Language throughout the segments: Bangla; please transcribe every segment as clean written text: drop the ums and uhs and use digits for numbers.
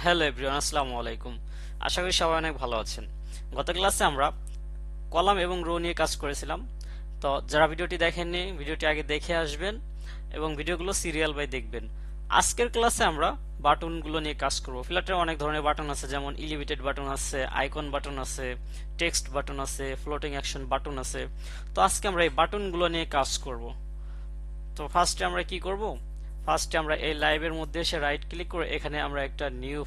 হ্যালো এভরিওয়ান, আসসালামু আলাইকুম। আশা করি সবাই অনেক ভালো আছেন। গত ক্লাসে আমরা কলাম এবং রো নিয়ে কাজ করেছিলাম। তো যারা ভিডিওটি দেখেননি, ভিডিওটি আগে দেখে আসবেন এবং ভিডিওগুলো সিরিয়াল বাই দেখবেন। আজকের ক্লাসে আমরা বাটনগুলো নিয়ে কাজ করব। ফ্লাটারে অনেক ধরনের বাটন আছে, যেমন এলিভেটেড বাটন আছে, আইকন বাটন আছে, টেক্সট বাটন আছে, ফ্লোটিং অ্যাকশন বাটন আছে। তো আজকে আমরা এই বাটনগুলো নিয়ে কাজ করব। তো ফার্স্টে আমরা কি করব? ফার্স্টে আমরা এই লাইভের মধ্যে এসে রাইট ক্লিক করে এখানে আমরা একটা নিউ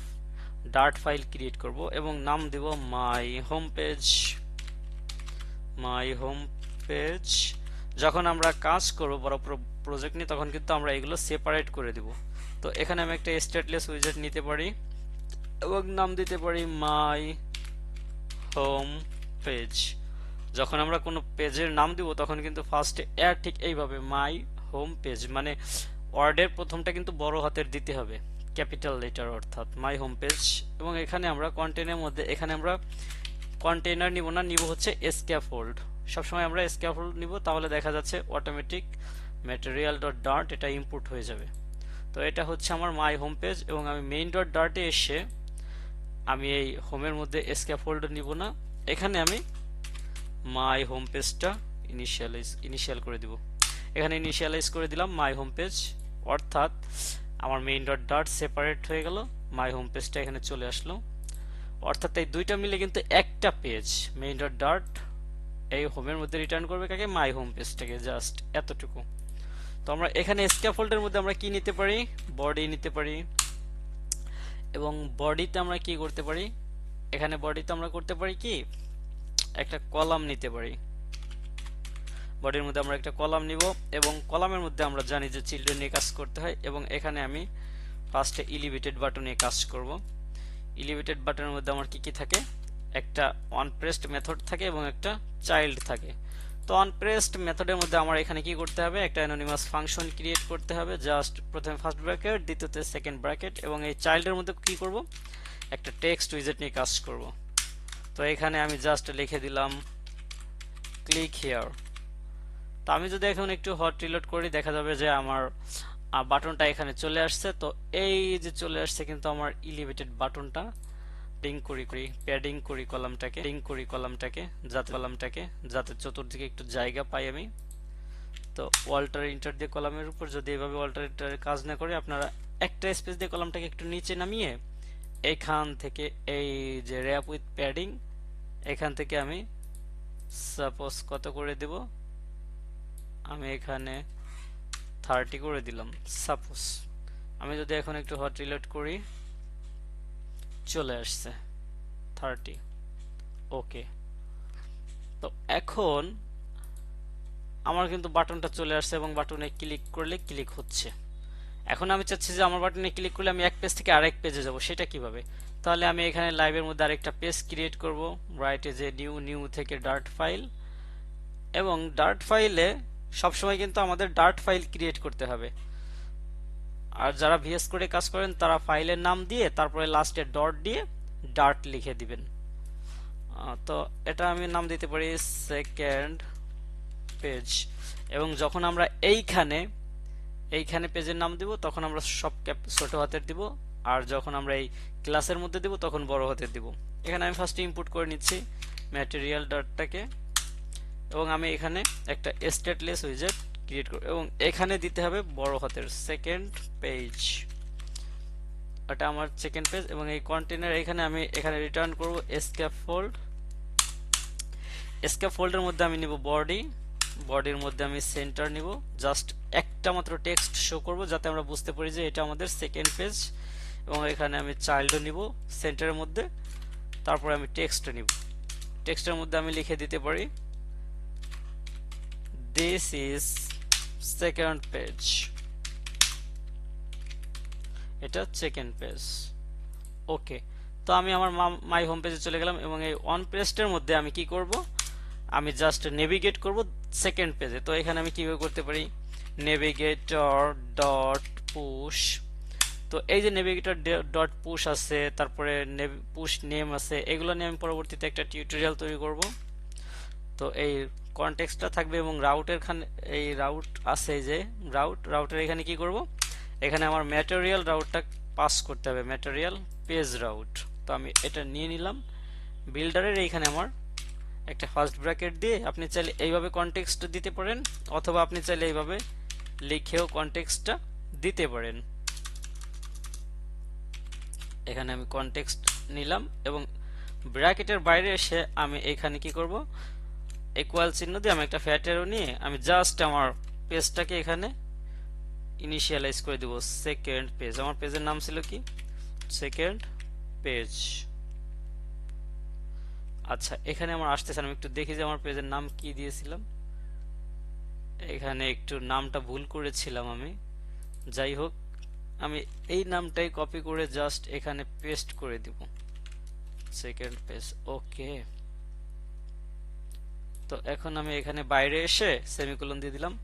ডার্ট ফাইল ক্রিয়েট করব এবং নাম দেব মাই হোম পেজ। যখন আমরা কাজ করব বড় প্রজেক্ট নিয়ে, তখন কিন্তু আমরা এগুলো সেপারেট করে দিব। তো এখানে আমি একটা স্ট্যাটলেস উইজার্ড নিতে পারি এবং নাম দিতে পারি মাই হোম পেজ। যখন আমরা কোনো পেজের নাম দিব, তখন কিন্তু ফার্স্টে ঠিক এইভাবে মাই হোম পেজ, মানে ওয়ার্ডের প্রথমটা কিন্তু বড় হাতের দিতে হবে, ক্যাপিটাল লেটার, অর্থাৎ মাই হোম পেজ। এবং এখানে আমরা কন্টেন্টের মধ্যে এখানে আমরা কন্টেইনার নিব না, নিব হচ্ছে স্ক্যাফোল্ড। সবসময় আমরা স্ক্যাফোল্ড নিব, তাহলে দেখা যাচ্ছে অটোমেটিক ম্যাটেরিয়াল ডট ডার্ট এটা ইম্পোর্ট হয়ে যাবে। তো এটা হচ্ছে আমার মাই হোম পেজ এবং আমি মেইন ডট ডার্টে এসে আমি এই হোমের মধ্যে স্ক্যাফোল্ড নিব না, এখানে আমি মাই হোম পেজটা ইনিশিয়াল করে দিব। এখানে ইনিশিয়ালাইজ করে দিলাম মাই হোম পেজ, অর্থাৎ আমার মেইন ডট ডার্ট সেপারেট হয়ে গেল, মাই হোম পেজটা এখানে চলে আসলো। অর্থাৎ এই দুইটা মিলে কিন্তু একটা পেজ। মেইন ডট ডার্ট এই হোমের মধ্যে রিটার্ন করবে কাকে? মাই হোম পেজটাকে, জাস্ট এতটুকু। তো আমরা এখানে স্ক্যাফোল্ডের মধ্যে আমরা কি নিতে পারি? বডি নিতে পারি। এবং বডিতে আমরা কি করতে পারি? এখানে বডিতে আমরা করতে পারি কি, একটা কলাম নিতে পারি। বডির মধ্যে আমরা একটা কলাম নিব এবং কলামের মধ্যে আমরা জানি যে চিলড্রেন নিয়ে কাজ করতে হয়। এবং এখানে আমি ফার্স্টে এলিভেটেড বাটন নিয়ে কাজ করব। এলিভেটেড বাটনের মধ্যে আমার কি কি থাকে? একটা অনপ্রেসড মেথড থাকে এবং একটা চাইল্ড থাকে। তো অনপ্রেসড মেথডের মধ্যে আমার এখানে কি করতে হবে? একটা অ্যানোনিমাস ফাংশন ক্রিয়েট করতে হবে, জাস্ট প্রথমে ফার্স্ট ব্র্যাকেট, দ্বিতীয়তে সেকেন্ড ব্র্যাকেট। এবং এই চাইল্ডের মধ্যে কি করব? একটা টেক্সট উইজেট নিয়ে কাজ করব। তো এখানে আমি জাস্ট লিখে দিলাম ক্লিক হিয়ার। তো আমি যদি এখন একটু হট রিলোড করি, দেখা যাবে যে আমার বাটনটা এখানে চলে আসছে। তো এই যে চলে আসছে, কিন্তু আমার এলিভেটেড বাটনটা প্যাডিং করি কলামটাকে যাতে চতুর্দিকে একটু জায়গা পাই আমি। তো ওয়াল্টার ইন্টার দিয়ে কলামের উপর যদি এভাবে ওয়াল্টার ইন্টার কাজ না করে, আপনারা একটা স্পেস দিয়ে কলামটাকে একটু নিচে নামিয়ে এখান থেকে এই যে র্যাপ উইথ প্যাডিং, এখান থেকে আমি সাপোজ কত করে দেব, আমি এখানে 30 করে দিলাম সাপোজ। আমি যদি এখন একটু হট রিলোড করি, চলে আসছে 30। ওকে। তো এখন আমার কিন্তু বাটনটা চলে আসছে এবং বাটনে ক্লিক করলে ক্লিক হচ্ছে। এখন আমি চাচ্ছি যে আমার বাটনে ক্লিক করলে আমি এক পেজ থেকে আরেক পেজে যাব, সেটা কিভাবে? তাহলে আমি এখানে লাইভের মধ্যে আরেকটা পেজ ক্রিয়েট করব। রাইটে যে নিউ থেকে ডার্ট ফাইল, এবং ডার্ট ফাইলে সবসময় কিন্তু আমাদের ডার্ট ফাইল ক্রিয়েট করতে হবে। আর যারা ভিএস কোডে কাজ করেন, তারা ফাইলের নাম দিয়ে তারপরে লাস্টে ডট দিয়ে ডার্ট লিখে দিবেন। তো এটা আমি নাম দিতে পারি সেকেন্ড পেজ। এবং যখন আমরা এইখানে পেজের নাম দিব, তখন আমরা সব ছোট হাতের দিব, আর যখন আমরা এই ক্লাসের মধ্যে দিব তখন বড় হাতের দিব। এখানে আমি ফার্স্ট ইনপুট করে নিচ্ছি ম্যাটেরিয়াল ডাটটাকে, এবং আমি এখানে একটা স্ট্যাটলেস উইজেট ক্রিয়েট করব এবং এখানে দিতে হবে বড় হাতের সেকেন্ড পেজ। এটা আমার সেকেন্ড পেজ। এবং এই কন্টেইনার এখানে রিটার্ন করব স্ক্যাফোল্ডের মধ্যে আমি নিব বডির মধ্যে আমি সেন্টার নিব, জাস্ট একটা মাত্র টেক্সট শো করব যাতে আমরা বুঝতে পারি যে এটা আমাদের সেকেন্ড পেজ। এবং এখানে আমি চাইল্ড নিব সেন্টারের মধ্যে, তারপরে আমি টেক্সট নিব। টেক্সটের মধ্যে আমি লিখে দিতে পারি দিস ইজ সেকেন্ড পেজ, এটা সেকেন্ড পেজ। ওকে। তো আমি আমার মাই হোম পেজে চলে গেলাম এবং এই অন পেজটার মধ্যে আমি কি করব? আমি জাস্ট নেভিগেট করব সেকেন্ড পেজে। তো এখানে আমি কিভাবে করতে পারি? Navigator dot push. তো এই যে নেভিগেটর ডট পুশ আছে, তারপরে পুশ নেম আছে, এগুলো নিয়ে আমি পরবর্তীতে একটা টিউটোরিয়াল তৈরি করব। তো এই কনটেক্সটটা থাকবে এবং এই রাউট আছে, এই যে রাউটের এখানে কি করব? এখানে আমার ম্যাটেরিয়াল রাউটটা পাস করতে হবে, ম্যাটেরিয়াল পেজ রাউট। তো আমি এটা নিয়ে নিলাম। বিল্ডারের এইখানে আমার একটা ফার্স্ট ব্র্যাকেট দিয়ে আপনি চাইলে এইভাবে কনটেক্সট দিতে পারেন, অথবা আপনি চাইলে এইভাবে লিখেও কনটেক্সটটা দিতে পারেন। এখানে আমি কনটেক্সট নিলাম এবং ব্র্যাকেটের বাইরে এসে আমি এখানে কি করব, ইকুয়াল চিহ্ন দিয়ে আমি একটা ফ্যাট অ্যারো নিয়ে আমি জাস্ট আমার পেজটাকে এখানে ইনিশিয়ালাইজ করে দেব সেকেন্ড পেজ। আমার পেজের নাম ছিল কি, সেকেন্ড পেজ। আচ্ছা, এখানে আমার আসতেছে, আমি একটু দেখি যে আমার পেজের নাম কি দিয়েছিলাম। এখানে একটু নামটা ভুল করেছিলাম আমি, যাই হোক আমি এই নামটাই কপি করে জাস্ট এখানে পেস্ট করে দিব, সেকেন্ড পেজ। ওকে, তো এখন আমি এখানে বাইরে এসে সেমিকোলন দিয়ে দিলাম।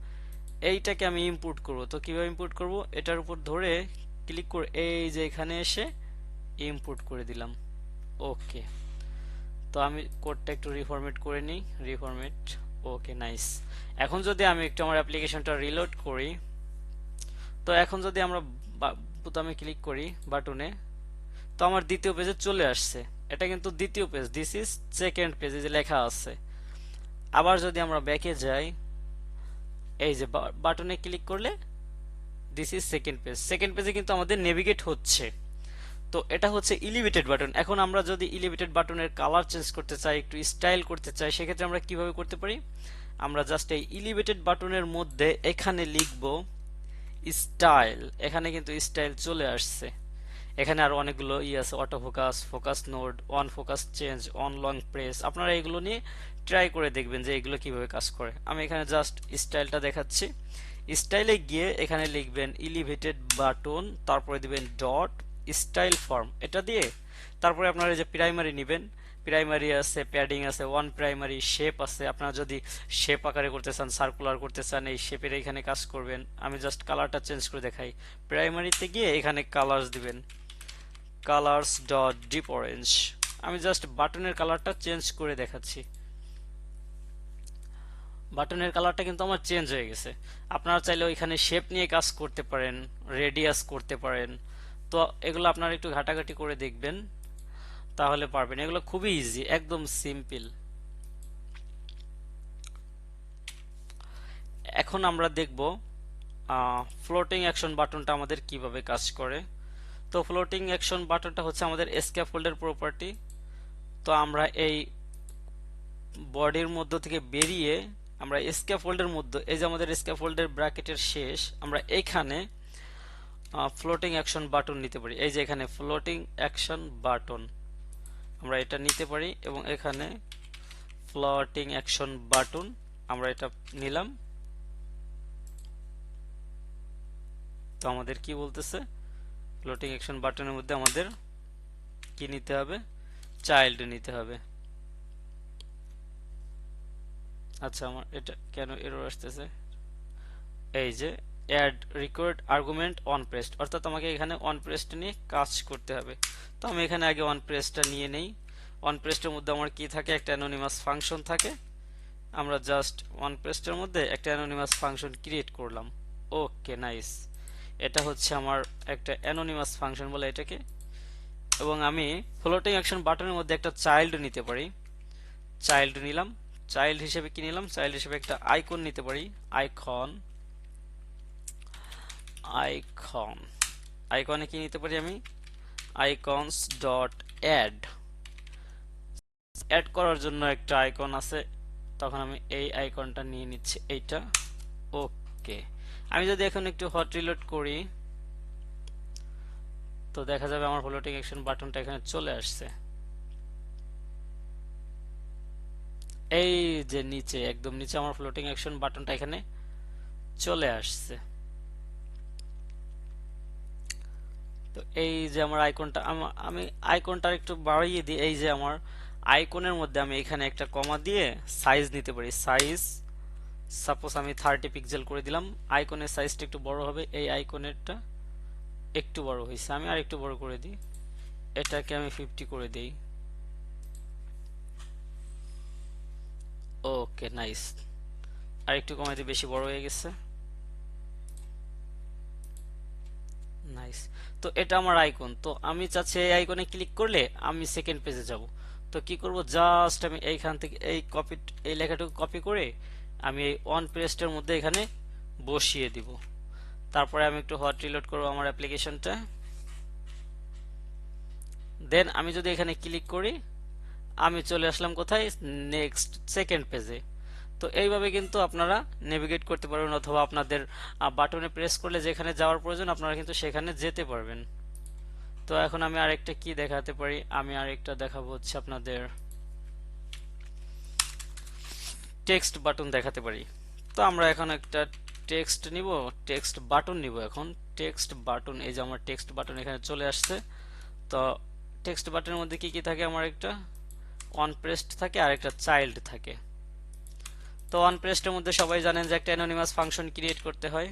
এইটাকে আমি ইম্পোর্ট করব। তো কিভাবে ইম্পোর্ট করব, এটার উপর ধরে ক্লিক করে এই যে এখানে এসে ইম্পোর্ট করে দিলাম। ওকে, তো আমি কোডটা একটু রিফরম্যাট করে নিই, রিফরম্যাট। ওকে, নাইস। এখন যদি আমি একটু আমার অ্যাপ্লিকেশনটা রিলোড করি, তো এখন যদি আমরা বোতামে ক্লিক করি বাটনে, তো আমার দ্বিতীয় পেজে চলে আসছে। এটা কিন্তু দ্বিতীয় পেজ, দিস ইজ সেকেন্ড পেজে যে লেখা আছে। আবার যদি আমরা ব্যাকে যাই, এই যে বাটনে ক্লিক করলে this is second page, second পেজে কিন্তু আমাদের নেভিগেট হচ্ছে। তো এটা হচ্ছে এলিভেটেড বাটন। এখন আমরা যদি এলিভেটেড বাটনের কালার চেঞ্জ করতে চাই, একটু স্টাইল করতে চাই, সেক্ষেত্রে আমরা কিভাবে করতে পারি, আমরা জাস্ট এই এলিভেটেড বাটনের মধ্যে এখানে লিখব স্টাইল। এখানে কিন্তু স্টাইল চলে আসছে। এখানে আরো অনেকগুলো আছে, auto focus, focus node, on focus change, on long press. আপনারা এগুলো নিয়ে ট্রাই করে দেখবেন যে এগুলো কিভাবে কাজ করে। আমি এখানে জাস্ট স্টাইলটা দেখাচ্ছি। স্টাইলে গিয়ে এখানে লিখবেন এলিভেটেড বাটন, তারপরে দিবেন ডট স্টাইল ফর্ম, এটা দিয়ে তারপরে আপনারা যে প্রাইমারি নেবেন, প্রাইমারি আছে, প্যাডিং আছে, ওয়ান প্রাইমারি, শেপ আছে। আপনারা যদি শেপ আকারে করতে চান, সার্কুলার করতে চান, এই শেপের এখানে কাজ করবেন। আমি জাস্ট কালারটা চেঞ্জ করে দেখাই। প্রাইমারিতে গিয়ে এখানে কালার্স দিবেন, কালার্স ডট ডিপ অরেঞ্জ। আমি জাস্ট বাটনের কালারটা চেঞ্জ করে দেখাচ্ছি। বাটনের কালারটা কিন্তু আমার চেঞ্জ হয়ে গেছে। আপনারা চাইলে ওইখানে শেপ নিয়ে কাজ করতে পারেন, রেডিয়াস করতে পারেন। তো এগুলো আপনারা একটু ঘাটাঘাটি করে দেখবেন, তাহলে পারবেন। এগুলো খুবই ইজি, একদম সিম্পল। এখন আমরা দেখব ফ্লোটিং অ্যাকশন বাটনটা আমাদের কিভাবে কাজ করে। তো ফ্লোটিং অ্যাকশন বাটনটা হচ্ছে আমাদের স্ক্যাফোল্ডের প্রপার্টি। তো আমরা এই বডির মধ্য থেকে বেরিয়ে আমরা স্ক্যাফোল্ডের মধ্যে, এই যে আমাদের স্ক্যাফোল্ডের ব্র্যাকেটের শেষ, আমরা এখানে ফ্লোটিং অ্যাকশন বাটন নিতে পারি। এই যে এখানে ফ্লোটিং অ্যাকশন বাটন আমরা এটা নিতে পারি, এবং এখানে ফ্লোটিং অ্যাকশন বাটন আমরা এটা নিলাম। তো আমাদের কি বলতেছে, ফ্লোটিং অ্যাকশন বাটনের মধ্যে আমাদের কি নিতে হবে, চাইল্ড নিতে হবে। আচ্ছা, আমার এটা কেন এরর আসতেছে, এই যে add required argument on pressed, অর্থাৎ আমাকে এখানে অন প্রেসড নিয়ে কাজ করতে হবে। তো আমি এখানে আগে অন প্রেসডটা নিয়ে নেই। অন প্রেসডের মধ্যে আমার কি থাকে, একটা অ্যানোনিমাস ফাংশন থাকে। আমরা জাস্ট অন প্রেসডের মধ্যে একটা অ্যানোনিমাস ফাংশন ক্রিয়েট করলাম। ওকে, নাইস। এটা হচ্ছে আমার একটা অ্যানোনিমাস ফাংশন বলে এটাকে। এবং আমি ফ্লোটিং অ্যাকশন বাটনের মধ্যে একটা চাইল্ড নিতে পারি। চাইল্ড নিলাম। চাইল্ড হিসেবে কি নিলাম, চাইল্ড হিসেবে একটা আইকন নিতে পারি, আইকন। আইকন, আইকনে কি নিতে পারি আমি, আইকনস ডট অ্যাড। অ্যাড করার জন্য একটা আইকন আছে, তখন আমি এই আইকনটা নিয়ে নিচ্ছি, এইটা। ওকে, আমি যদি এখন একটু হট রিলোড করি, তো দেখা যাবে আমার ফ্লোটিং অ্যাকশন বাটনটা এখানে চলে আসছে। এই যে নিচে, একদম নিচে আমার ফ্লোটিং অ্যাকশন বাটনটা এখানে চলে আসছে। তো এই যে আমার আইকনটা, আমি আইকনটা একটু বাড়িয়ে দিই। এই যে আমার আইকনের মধ্যে আমি এখানে একটা কমা দিয়ে সাইজ নিতে পারি। সাইজ সাপোজ আমি 30 পিক্সেল করে দিলাম। আইকনের সাইজটা একটু বড় হবে, এই আইকনেরটা একটু বড় হয়েছে, আমি আর একটু বড় করে দিই। এটাকে আমি 50 করে দিই। ওকে, নাইস। আর একটু কমাই দিই, বেশি বড় হয়ে গেছে। নাইস। তো এটা আমার আইকন, তো আমি চাচ্ছি এই আইকনে ক্লিক করলে আমি সেকেন্ড পেজে যাব। তো কি করব, জাস্ট আমি এইখান থেকে এই লেখাটুকু কপি করে আমি এই অন পেজটার মধ্যে এখানে বসিয়ে দিব। তারপরে আমি একটু হট রিলোড করব আমার অ্যাপ্লিকেশনটা। দেন আমি যদি এখানে ক্লিক করি আমি চলে আসলাম কোথায়, নেক্সট সেকেন্ড পেজে। তো এইভাবে কিন্তু আপনারা নেভিগেট করতে পারবেন, অথবা আপনাদের বাটনে প্রেস করলে যেখানে যাওয়ার প্রয়োজন আপনারা কিন্তু সেখানে যেতে পারবেন। তো এখন আমি আরেকটা কি দেখাতে পারি, আমি আরেকটা দেখাবো হচ্ছে আপনাদের টেক্সট বাটন দেখাতে পারি। তো আমরা এখন একটা টেক্সট নিব, টেক্সট বাটন নিব। এখন টেক্সট বাটন, এই যে আমার টেক্সট বাটন এখানে চলে আসছে। তো টেক্সট বাটনের মধ্যে কি কি থাকে, আমার একটা অন প্রেসড থাকে আর একটা চাইল্ড থাকে। তো অন প্রেসডের মধ্যে সবাই জানেন যে একটা অ্যানোনিমাস ফাংশন ক্রিয়েট করতে হয়।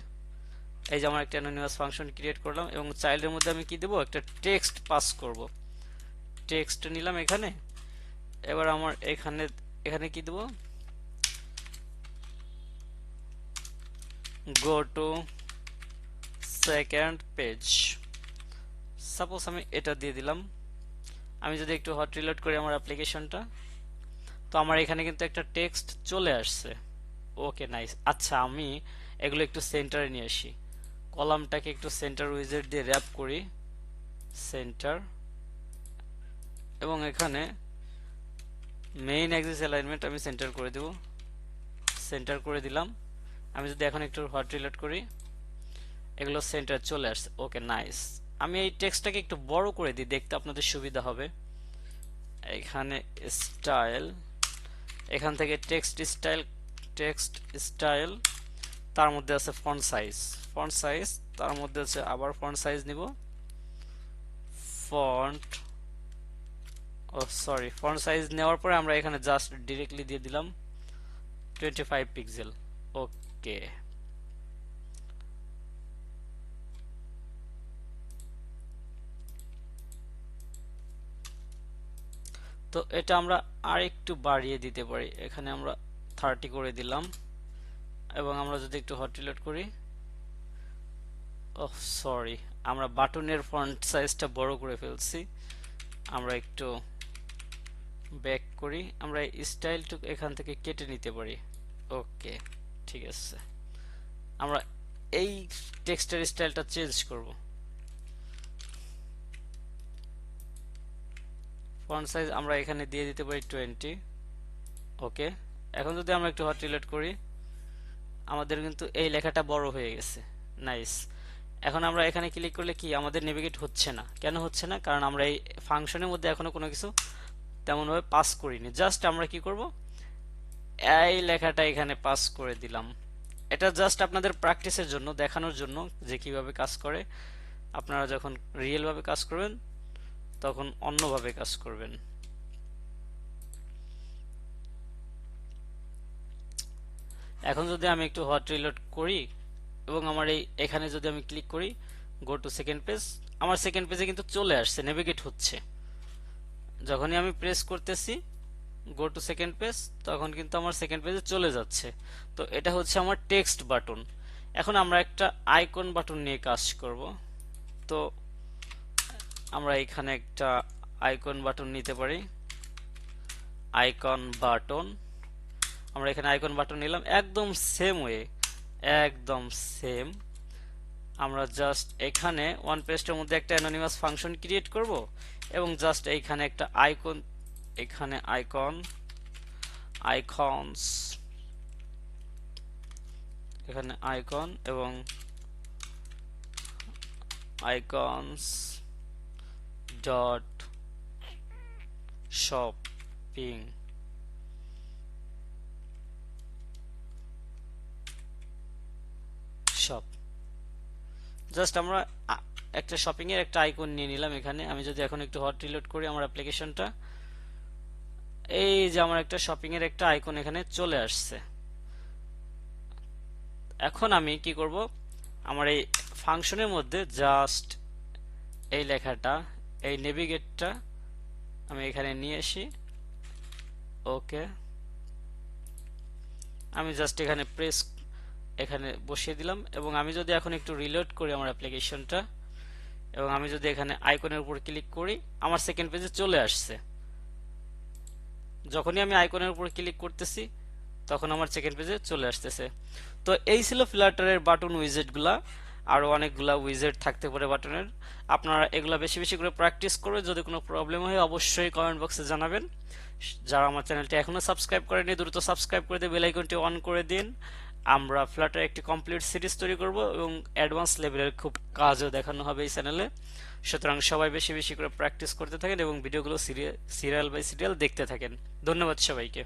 এই যে আমার একটা অ্যানোনিমাস ফাংশন ক্রিয়েট করলাম, এবং চাইল্ডের মধ্যে আমি কি দেব, একটা টেক্সট পাস করব। টেক্সট নিলাম এখানে। এবার আমার এখানে এখানে কি দেব, go to second page. Suppose আমি এটা দিয়ে দিলাম। আমি যদি একটু হট রিলোড করি আমার অ্যাপ্লিকেশনটা, তো আমার এখানে কিন্তু একটা টেক্সট চলে আসছে। Okay nice. আচ্ছা, আমি এগুলো একটু সেন্টারে নিয়ে আসি। কলামটাকে একটু সেন্টার উইজার্ড দিয়ে র্যাপ করি, সেন্টার, এবং এখানে মেইন অ্যাক্সিস অ্যালাইনমেন্ট আমি সেন্টার করে দেব। সেন্টার করে দিলাম। আমি যদি এখন একটু হট রিলোড করি এগুলো সেন্টার চলে আসছে। Okay nice. আমি এই টেক্সটটাকে একটু বড় করে দিই, দেখতে আপনাদের সুবিধা হবে। এখানে স্টাইল, এখান থেকে টেক্সট স্টাইল, তার মধ্যে আছে ফন্ট সাইজ, তার মধ্যে আছে আবার ফন্ট সাইজ নিব, ফন্ট ফন্ট সাইজ নেওয়ার পরে আমরা এখানে জাস্ট ডিরেক্টলি দিয়ে দিলাম 25 পিক্সেল। ওকে, তো এটা আমরা আর একটু বাড়িয়ে দিতে পারি। এখানে আমরা 30 করে দিলাম, এবং আমরা যদি একটু হট রিলোড করি, ওহ সরি, আমরা বাটনের ফন্ট সাইজটা বড় করে ফেলছি। আমরা একটু ব্যাক করি, আমরা স্টাইলটুকু এখান থেকে কেটে নিতে পারি। ওকে, ঠিক আছে। আমরা এই টেক্সটের স্টাইলটা চেঞ্জ করব। ফন্ট সাইজ আমরা এখানে দিয়ে দিতে পারি 20। ওকে, এখন যদি আমরা একটু হট রিলোড করি আমাদের কিন্তু এই লেখাটা বড় হয়ে গেছে। নাইস। এখন আমরা এখানে ক্লিক করলে কি আমাদের নেভিগেট হচ্ছে না, কেন হচ্ছে না, কারণ আমরা এই ফাংশনের মধ্যে এখনো কোনো কিছু তেমনভাবে পাস করিনি। জাস্ট আমরা কি করব, এই লেখাটা এখানে পাস করে দিলাম। এটা জাস্ট আপনাদের প্র্যাকটিসের জন্য, দেখানোর জন্য যে কিভাবে কাজ করে। আপনারা যখন রিয়েল ভাবে কাজ করবেন তখন অন্যভাবে কাজ করবেন। এখন যদি আমি একটু হট রিলোড করি এবং আমার এখানে যদি আমি ক্লিক করি গো টু সেকেন্ড পেজ, আমার সেকেন্ড পেজে কিন্তু চলে আসছে, নেভিগেট হচ্ছে। যখনই আমি প্রেস করতেছি গো টু সেকেন্ড পেজ তখন কিন্তু আমার সেকেন্ড পেজে চলে যাচ্ছে। তো এটা হচ্ছে আমার টেক্সট বাটন। এখন আমরা একটা আইকন বাটন নিয়ে কাজ করব। তো আমরা এখানে একটা আইকন বাটন নিতে পারি, আইকন বাটন। আমরা এখানে আইকন বাটন নিলাম একদম সেম ওয়ে, একদম সেম। আমরা জাস্ট এখানে ওয়ান পেজের মধ্যে একটা অ্যানোনিমাস ফাংশন ক্রিয়েট করব, এবং জাস্ট এইখানে একটা আইকন, এখানে আইকনস, এখানে আইকন এবং icons dot shopping shop. Just আমরা একটা শপিং এর একটা আইকন নিয়ে নিলাম এখানে। আমি যদি এখন একটু হট রিলোড করি আমার অ্যাপ্লিকেশনটা, এই যে আমার একটা শপিং এর একটা আইকন এখানে চলে আসছে। এখন আমি কি করব, আমার এই ফাংশনের মধ্যে জাস্ট এই লেখাটা, এই নেভিগেটটা আমি এখানে নিয়ে আসি। ওকে, আমি জাস্ট এখানে এখানে বসিয়ে দিলাম, এবং আমি যদি এখন একটু রিলোড করি আমার অ্যাপ্লিকেশনটা, এবং আমি যদি এখানে আইকনের উপর ক্লিক করি আমার সেকেন্ড পেজে চলে আসছে। যখনই আমি আইকনের উপর ক্লিক করতেছি তখন আমার সেকেন্ড পেজে চলে আসতেছে। তো এই ছিল ফ্লাটারের বাটন উইজেটগুলা। আরও অনেকগুলা উইজেট থাকতে পারে বাটনের। আপনারা এগুলা বেশি বেশি করে প্র্যাকটিস করে যদি কোনো প্রবলেম হয় অবশ্যই কমেন্ট বক্সে জানাবেন। যারা আমার চ্যানেলটি এখনো সাবস্ক্রাইব করেনি দ্রুত সাবস্ক্রাইব করে দিয়ে বেল আইকনটি অন করে দিন। আমরা ফ্লাটার একটি কমপ্লিট সিরিজ তৈরি করব এবং অ্যাডভান্স লেভেলের খুব কাজও দেখানো হবে এই চ্যানেলে। সুতরাং সবাই বেশি বেশি করে প্র্যাকটিস করতে থাকেন এবং ভিডিওগুলো সিরিয়াল বাই সিরিয়াল দেখতে থাকেন। ধন্যবাদ সবাইকে।